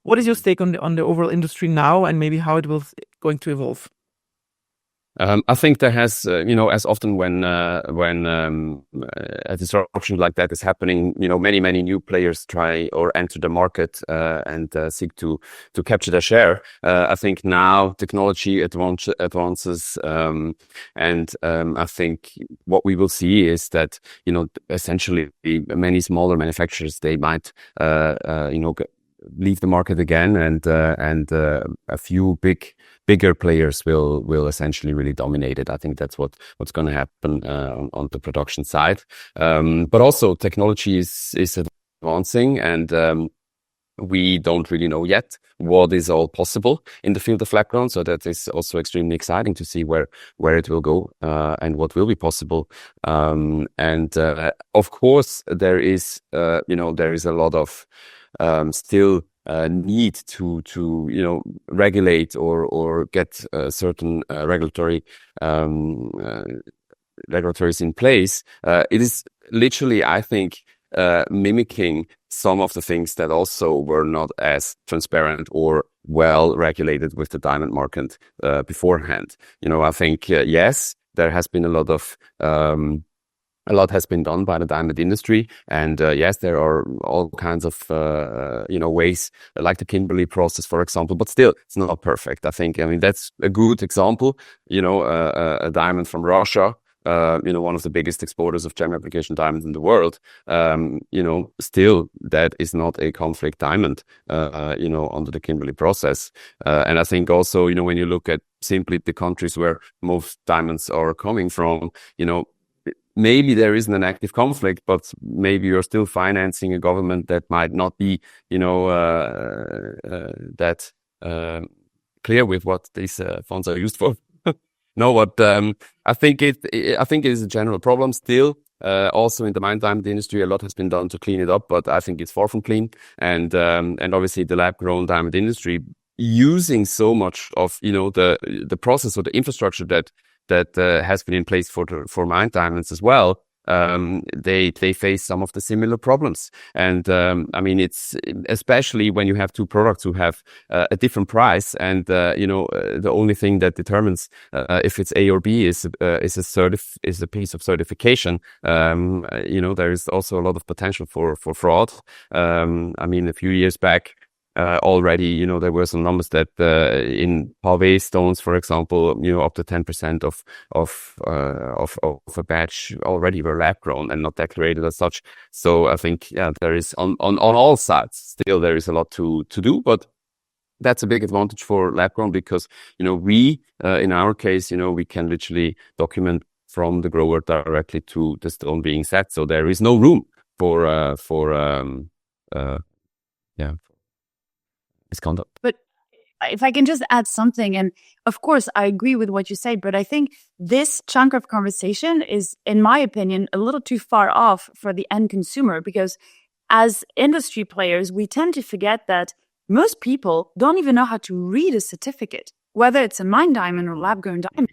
Speaker 2: What is your take on the overall industry now, and maybe how it will going to evolve?
Speaker 3: I think there has, as often when a disruption like that is happening, many new players try or enter the market and seek to capture their share. I think now technology advances, and I think what we will see is that essentially many smaller manufacturers, they might leave the market again, and a few bigger players will essentially really dominate it. I think that's what's going to happen on the production side. But also technology is advancing, and we don't really know yet what is all possible in the field of lab grown. So that is also extremely exciting to see where it will go and what will be possible. And of course, there is a lot of still need to regulate or get certain regulatories in place. It is literally, I think, mimicking some of the things that also were not as transparent or well regulated with the diamond market beforehand. I think yes, there has been a lot has been done by the diamond industry, and yes, there are all kinds of ways, like the Kimberley process, for example. But still, it's not perfect. I mean that's a good example. A diamond from Russia, one of the biggest exporters of gem application diamonds in the world. Still that is not a conflict diamond. Under the Kimberley process, and I think also when you look at simply the countries where most diamonds are coming from, maybe there isn't an active conflict, but maybe you're still financing a government that might not be, that clear with what these funds are used for. No, but I think it is a general problem still. Also in the mine diamond industry, a lot has been done to clean it up, but I think it's far from clean. And obviously the lab grown diamond industry using so much of the process or the infrastructure that has been in place for mine diamonds as well. They face some of the similar problems, and I mean it's especially when you have two products who have a different price, and the only thing that determines if it's A or B is a piece of certification. There is also a lot of potential for fraud. I mean, a few years back, already, there were some numbers that in pavé stones, for example, up to 10% of a batch already were lab grown and not decorated as such. So I think there is on all sides still there is a lot to do, but that's a big advantage for lab grown because, we, in our case, we can literally document from the grower directly to the stone being set. So there is no room for misconduct.
Speaker 4: But if I can just add something, and of course, I agree with what you said, but I think this chunk of conversation is, in my opinion, a little too far off for the end consumer, because as industry players, we tend to forget that most people don't even know how to read a certificate, whether it's a mine diamond or lab-grown diamond.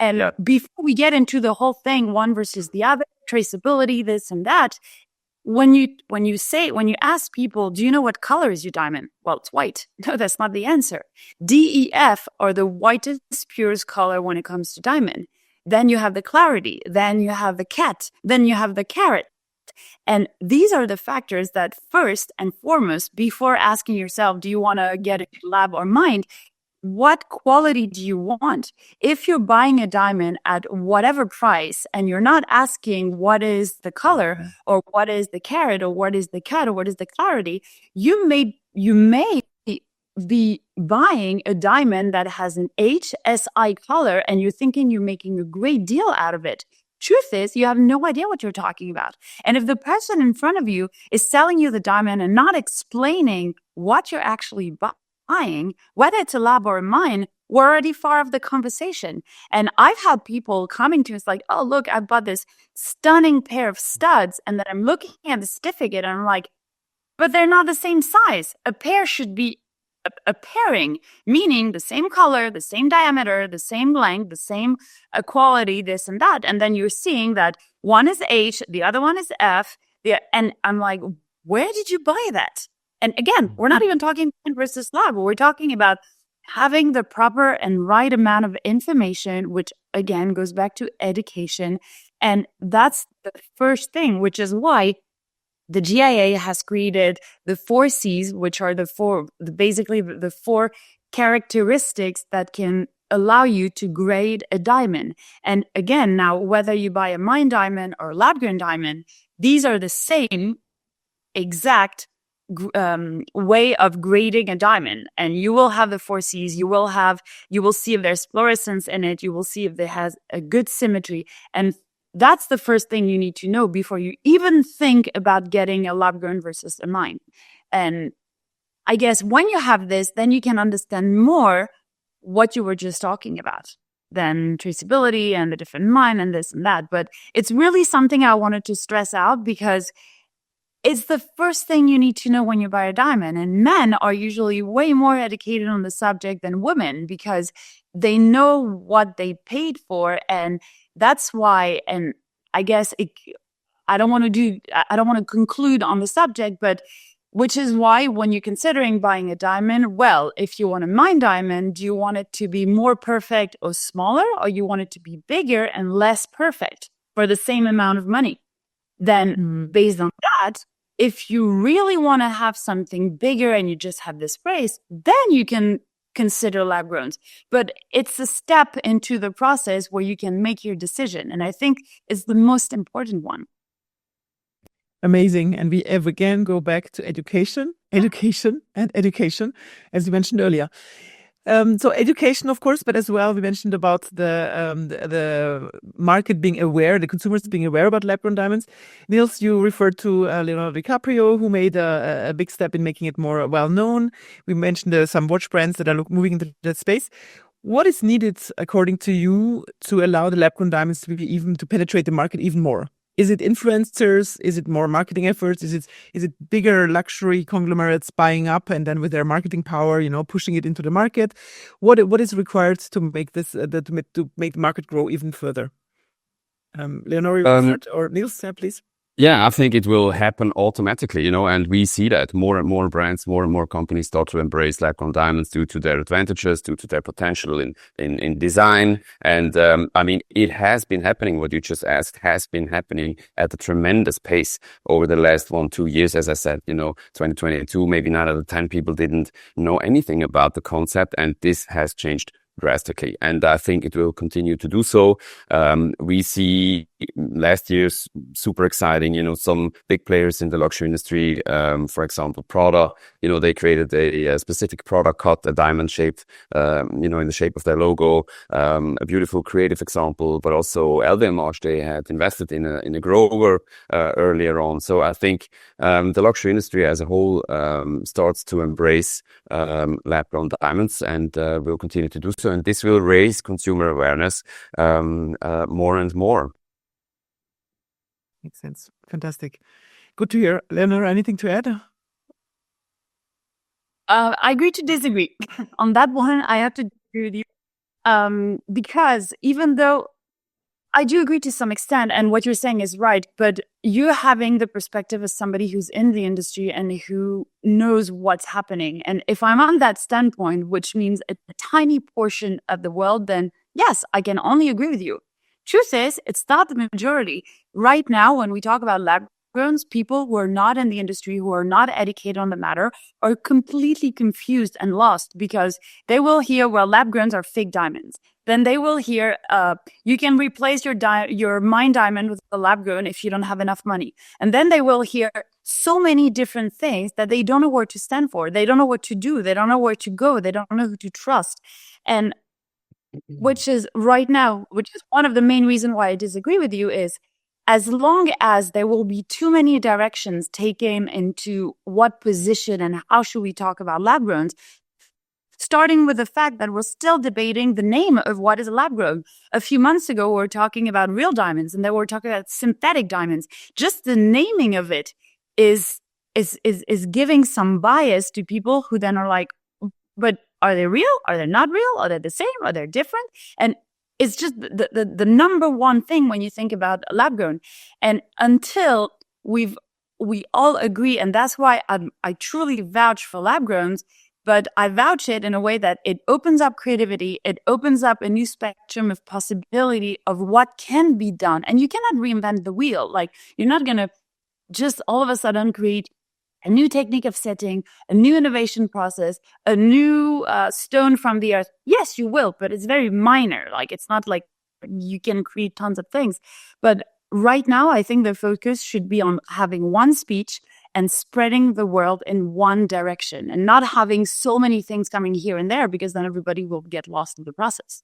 Speaker 4: And before we get into the whole thing, one versus the other, traceability, this and that, when you ask people, do you know what color is your diamond? Well, it's white. No, that's not the answer. DEF are the whitest, purest color when it comes to diamond. Then you have the clarity. Then you have the cat. Then you have the carat. And these are the factors that first and foremost, before asking yourself, do you want to get a lab or mine? What quality do you want? If you're buying a diamond at whatever price and you're not asking what is the color or what is the carat or what is the cut or what is the clarity, you may be buying a diamond that has an HSI color and you're thinking you're making a great deal out of it. Truth is, you have no idea what you're talking about. And if the person in front of you is selling you the diamond and not explaining what you're actually buying, whether it's a lab or a mine, we're already far off the conversation. And I've had people coming to us like, oh, look, I bought this stunning pair of studs. And then I'm looking at the certificate and I'm like, but they're not the same size. A pair should be a pairing, meaning the same color, the same diameter, the same length, the same quality, this and that. And then you're seeing that one is H, the other one is F. And I'm like, where did you buy that? And again, we're not even talking versus lab. We're talking about having the proper and right amount of information, which again goes back to education. And that's the first thing, which is why the GIA has created the 4 C's, which are the four characteristics that can allow you to grade a diamond. And again, now, whether you buy a mine diamond or lab-grown diamond, these are the same exact way of grading a diamond. And you will have the 4 C's. You will see if there's fluorescence in it. You will see if it has a good symmetry. And that's the first thing you need to know before you even think about getting a lab-grown versus a mine. And I guess when you have this, then you can understand more what you were just talking about than traceability and the different mine and this and that. But it's really something I wanted to stress out because it's the first thing you need to know when you buy a diamond. And men are usually way more educated on the subject than women because they know what they paid for. And that's why, and I guess I don't want to conclude on the subject, but which is why when you're considering buying a diamond, well, if you want a mine diamond, do you want it to be more perfect or smaller, or you want it to be bigger and less perfect for the same amount of money? Then based on that, if you really want to have something bigger and you just have this price, then you can consider lab growns. But it's a step into the process where you can make your decision. And I think it's the most important one.
Speaker 2: Amazing. And we again go back to education, and education, as you mentioned earlier. So education, of course, but as well, we mentioned about the market being aware, the consumers being aware about lab-grown diamonds. Niels, you referred to Leonardo DiCaprio, who made a big step in making it more well-known. We mentioned some watch brands that are moving into that space. What is needed, according to you, to allow the lab-grown diamonds to penetrate the market even more? Is it influencers? Is it more marketing efforts? Is it bigger luxury conglomerates buying up and then with their marketing power, pushing it into the market? What is required to make this to make the market grow even further? Leonor, or Niels, please.
Speaker 3: Yeah, I think it will happen automatically, and we see that more and more brands, more and more companies start to embrace lab-grown diamonds due to their advantages, due to their potential in design. And it has been happening. What you just asked has been happening at a tremendous pace over the last 1-2 years. As I said, 2022, maybe 9 out of 10 people didn't know anything about the concept, and this has changed drastically. And I think it will continue to do so. We see last year's super exciting. Some big players in the luxury industry, for example, Prada, they created a specific product cut, a diamond shaped, in the shape of their logo, a beautiful creative example, but also LVMH, they had invested in a grower, earlier on. So I think, the luxury industry as a whole, starts to embrace, lab grown diamonds and, will continue to do so. And this will raise consumer awareness, more and more.
Speaker 2: Makes sense. Fantastic. Good to hear. Eleonor, anything to add?
Speaker 4: I agree to disagree. On that one, I have to agree with you. Because even though I do agree to some extent, and what you're saying is right, but you're having the perspective as somebody who's in the industry and who knows what's happening. And if I'm on that standpoint, which means a tiny portion of the world, then yes, I can only agree with you. Truth is, it's not the majority. Right now, when we talk about lab growns, people who are not in the industry, who are not educated on the matter, are completely confused and lost because they will hear, well, lab growns are fake diamonds. Then they will hear, you can replace your mine diamond with a lab grown if you don't have enough money. And then they will hear so many different things that they don't know where to stand for. They don't know what to do. They don't know where to go. They don't know who to trust. And which is right now, which is one of the main reasons why I disagree with you, is as long as there will be too many directions taken into what position and how should we talk about lab growns, starting with the fact that we're still debating the name of what is a lab grown. A few months ago, we were talking about real diamonds, and then we're talking about synthetic diamonds. Just the naming of it is giving some bias to people who then are like, but are they real? Are they not real? Are they the same? Are they different? And it's just the number one thing when you think about lab grown. And until we all agree, and that's why I truly vouch for lab growns, but I vouch it in a way that it opens up creativity. It opens up a new spectrum of possibility of what can be done. And you cannot reinvent the wheel. Like, you're not going to just all of a sudden create a new technique of setting, a new innovation process, a new stone from the earth. Yes, you will, but it's very minor. Like, it's not like you can create tons of things. But right now, I think the focus should be on having one speech and spreading the world in one direction and not having so many things coming here and there, because then everybody will get lost in the process.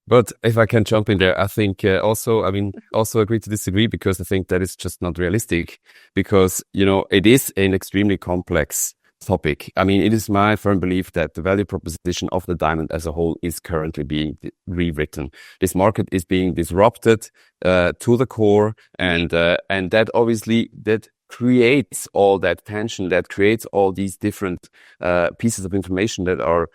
Speaker 3: But if I can jump in there, I think also agree to disagree, because I think that is just not realistic, because, it is an extremely complex topic. I mean, it is my firm belief that the value proposition of the diamond as a whole is currently being rewritten. This market is being disrupted to the core, and that obviously that creates all that tension, that creates all these different pieces of information that are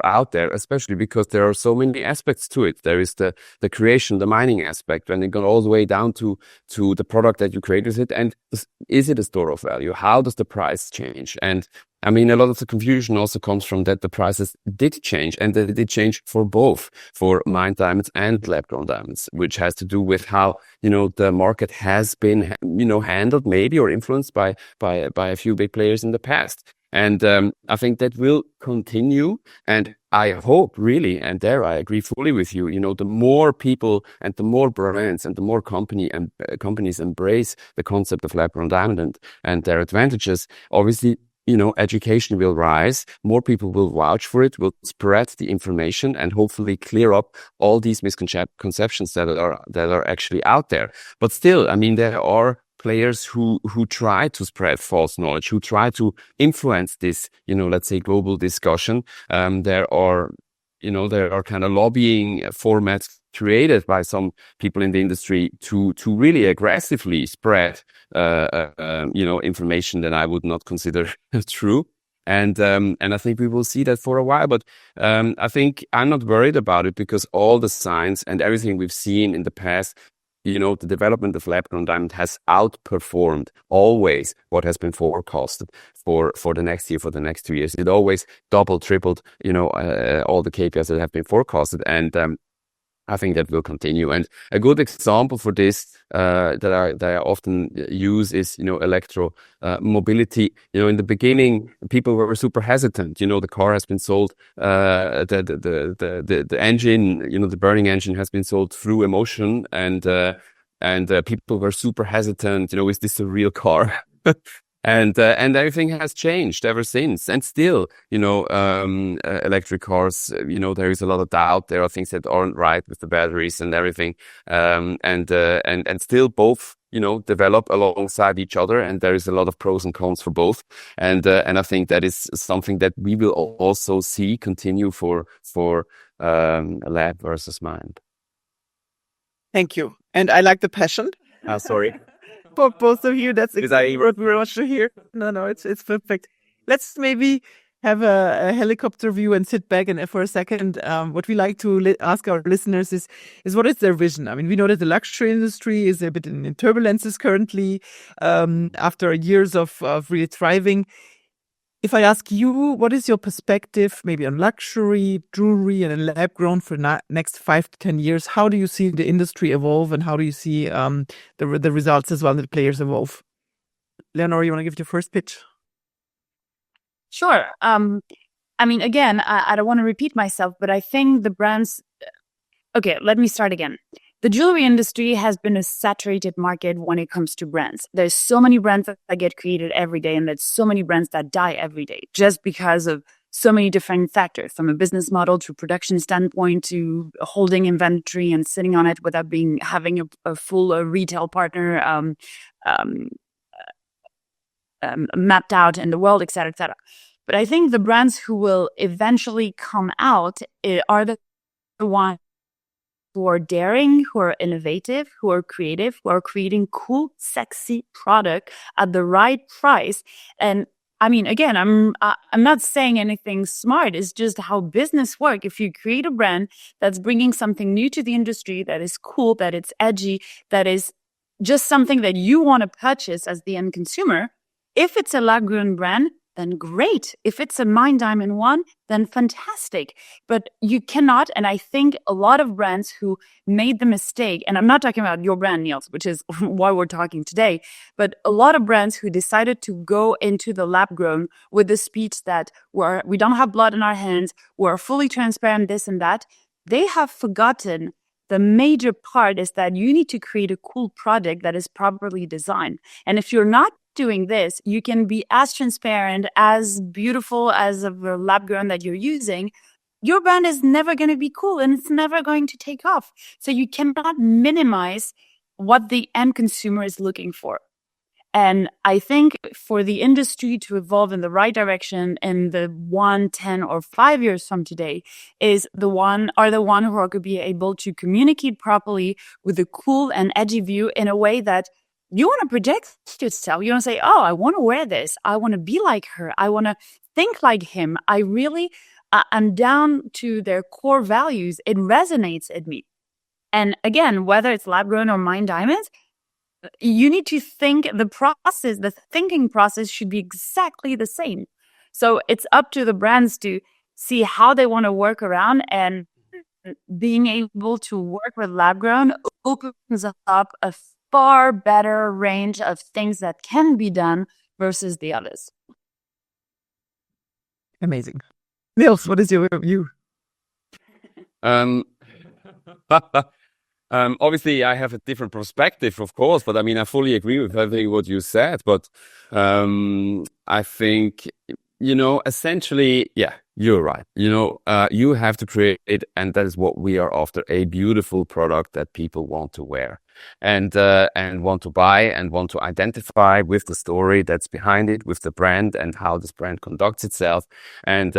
Speaker 3: out there, especially because there are so many aspects to it. There is the creation, the mining aspect, and it goes all the way down to the product that you create with it. And is it a store of value? How does the price change? And I mean, a lot of the confusion also comes from that the prices did change, and that it did change for both, for mined diamonds and lab-grown diamonds, which has to do with how, the market has been, handled maybe or influenced by a few big players in the past. And I think that will continue. And I hope really, and there I agree fully with you, the more people and the more brands and the more companies embrace the concept of lab-grown diamond and their advantages, obviously, education will rise, more people will vouch for it, will spread the information, and hopefully clear up all these misconceptions that are actually out there. But still, I mean, there are players who try to spread false knowledge, who try to influence this, let's say, global discussion. There are kind of lobbying formats created by some people in the industry to really aggressively spread, information that I would not consider true. And I think we will see that for a while, but I think I'm not worried about it, because all the signs and everything we've seen in the past, the development of lab-grown diamond has outperformed always what has been forecasted for the next year, for the next 2 years. It always doubled, tripled, all the KPIs that have been forecasted. And I think that will continue. And a good example for this that I often use is, electro mobility. In the beginning, people were super hesitant. The car has been sold, the engine, the burning engine has been sold through emotion, and and people were super hesitant. Is this a real car? And everything has changed ever since. And still, electric cars, there is a lot of doubt. There are things that aren't right with the batteries and everything. And still both, develop alongside each other. And there is a lot of pros and cons for both. And I think that is something that we will also see continue for lab versus mind.
Speaker 2: Thank you. And I like the passion.
Speaker 3: Sorry.
Speaker 2: For both of you, that's exactly
Speaker 3: Did I-
Speaker 2: what we want to hear. No, it's perfect. Let's maybe have a helicopter view and sit back and for a second. What we like to ask our listeners is what is their vision? I mean, we know that the luxury industry is a bit in turbulences currently after years of really thriving. If I ask you, what is your perspective maybe on luxury, jewelry and lab grown for next 5 to 10 years? How do you see the industry evolve and how do you see the results as well, the players evolve? Eleonor, you want to give your first pitch?
Speaker 4: Sure. I mean, again, I don't want to repeat myself, but I think the brands... Okay, let me start again. The jewelry industry has been a saturated market when it comes to brands. There's so many brands that get created every day, and there's so many brands that die every day just because of so many different factors, from a business model to production standpoint to holding inventory and sitting on it without having a full retail partner mapped out in the world, et cetera, et cetera. But I think the brands who will eventually come out are the ones who are daring, who are innovative, who are creative, who are creating cool, sexy product at the right price. And I mean, again, I'm not saying anything smart. It's just how business work. If you create a brand that's bringing something new to the industry, that is cool, that it's edgy, that is just something that you want to purchase as the end consumer, if it's a lab-grown brand, then great. If it's a Mine Diamond one, then fantastic. But you cannot, and I think a lot of brands who made the mistake, and I'm not talking about your brand, Niels, which is why we're talking today, but a lot of brands who decided to go into the lab grown with the speech that we don't have blood in our hands, we're fully transparent, this and that, they have forgotten the major part is that you need to create a cool product that is properly designed. And if you're not doing this, you can be as transparent, as beautiful as a lab grown that you're using. Your brand is never going to be cool and it's never going to take off. So you cannot minimize what the end consumer is looking for. And I think for the industry to evolve in the right direction in the 1, 10, or 5 years from today are the one who are going to be able to communicate properly with a cool and edgy view in a way that you want to project yourself. You want to say, oh, I want to wear this. I want to be like her. I want to think like him. I really am down to their core values. It resonates in me. And again, whether it's lab grown or Mine Diamonds, you need to think the thinking process should be exactly the same. So it's up to the brands to see how they want to work around, and being able to work with lab grown opens up a far better range of things that can be done versus the others.
Speaker 2: Amazing. Niels, what is your view?
Speaker 3: Obviously, I have a different perspective, of course, but I mean, I fully agree with everything what you said. But I think, essentially, yeah, you're right. You have to create it, and that is what we are after: a beautiful product that people want to wear and want to buy and want to identify with the story that's behind it, with the brand and how this brand conducts itself. And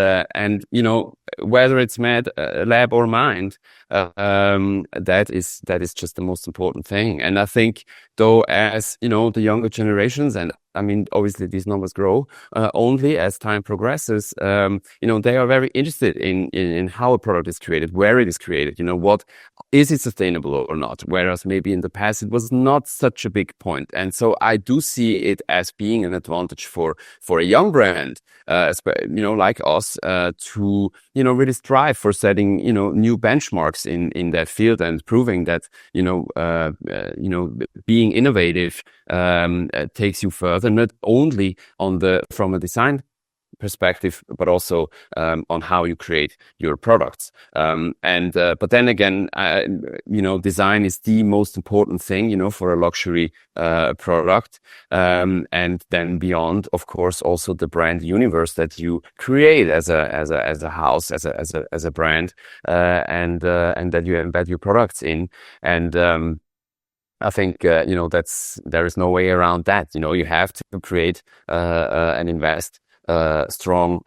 Speaker 3: whether it's lab or mind, that is just the most important thing. And I think, though, as the younger generations, and I mean, obviously these numbers grow only as time progresses. They are very interested in how a product is created, where it is created. What is it sustainable or not? Whereas maybe in the past it was not such a big point. And so I do see it as being an advantage for a young brand, like us, to really strive for setting new benchmarks in that field and proving that being innovative takes you further, not only from a design perspective, but also on how you create your products. But then again, design is the most important thing, for a luxury product. And then beyond, of course, also the brand universe that you create as a house, as a brand, and that you embed your products in. And I think there is no way around that. You have to create and invest strong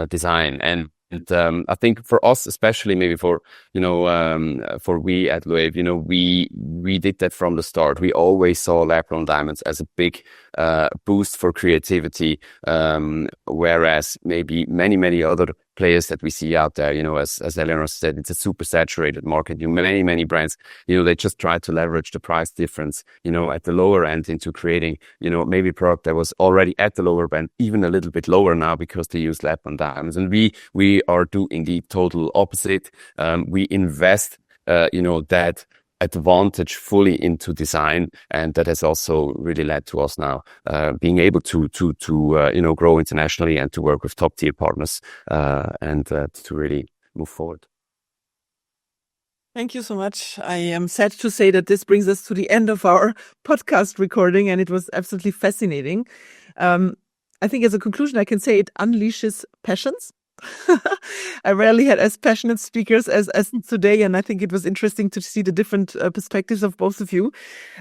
Speaker 3: design. And I think for us, especially maybe for we at LOEV, we did that from the start. We always saw lab-grown diamonds as a big boost for creativity, whereas maybe many other players that we see out there, as Eleonor said, it's a super saturated market. Many brands, they just try to leverage the price difference, at the lower end into creating, maybe a product that was already at the lower band, even a little bit lower now because they use lab-grown diamonds. And we are doing the total opposite. We invest, that advantage fully into design, and that has also really led to us now being able to grow internationally and to work with top tier partners and to really move forward.
Speaker 2: Thank you so much. I am sad to say that this brings us to the end of our podcast recording, and it was absolutely fascinating. I think as a conclusion, I can say it unleashes passions. I rarely had as passionate speakers as today, and I think it was interesting to see the different perspectives of both of you.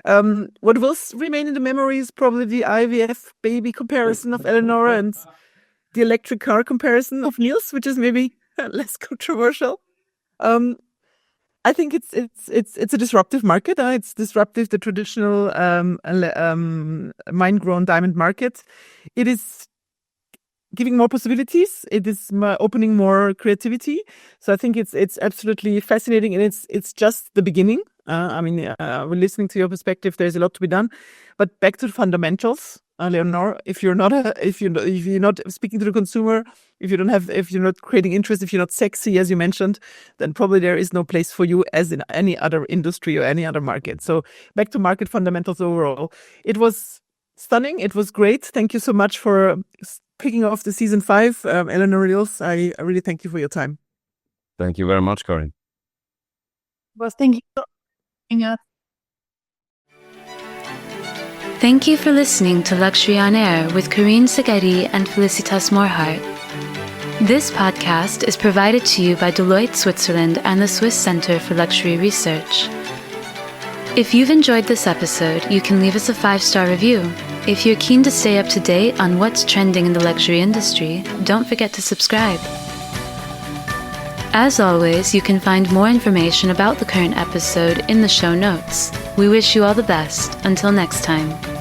Speaker 2: What will remain in the memory is probably the IVF baby comparison of Eleonor and the electric car comparison of Niels, which is maybe less controversial. I think it's a disruptive market. It's disruptive, the traditional mine-grown diamond market. It is giving more possibilities. It is opening more creativity. So I think it's absolutely fascinating, and it's just the beginning. We're listening to your perspective. There's a lot to be done, but back to the fundamentals, Eleonor. If you're not speaking to the consumer, if you're not creating interest, if you're not sexy, as you mentioned, then probably there is no place for you as in any other industry or any other market. So back to market fundamentals overall. It was stunning. It was great. Thank you so much for kicking off the season 5. Eleonor, Niels, I really thank you for your time.
Speaker 3: Thank you very much, Karine.
Speaker 4: Well, thank you for joining us.
Speaker 1: Thank you for listening to Luxury on Air with Karine Szegedi and Felicitas Morhart. This podcast is provided to you by Deloitte Switzerland and the Swiss Center for Luxury Research. If you've enjoyed this episode, you can leave us a 5-star review. If you're keen to stay up to date on what's trending in the luxury industry, don't forget to subscribe. As always, you can find more information about the current episode in the show notes. We wish you all the best. Until next time.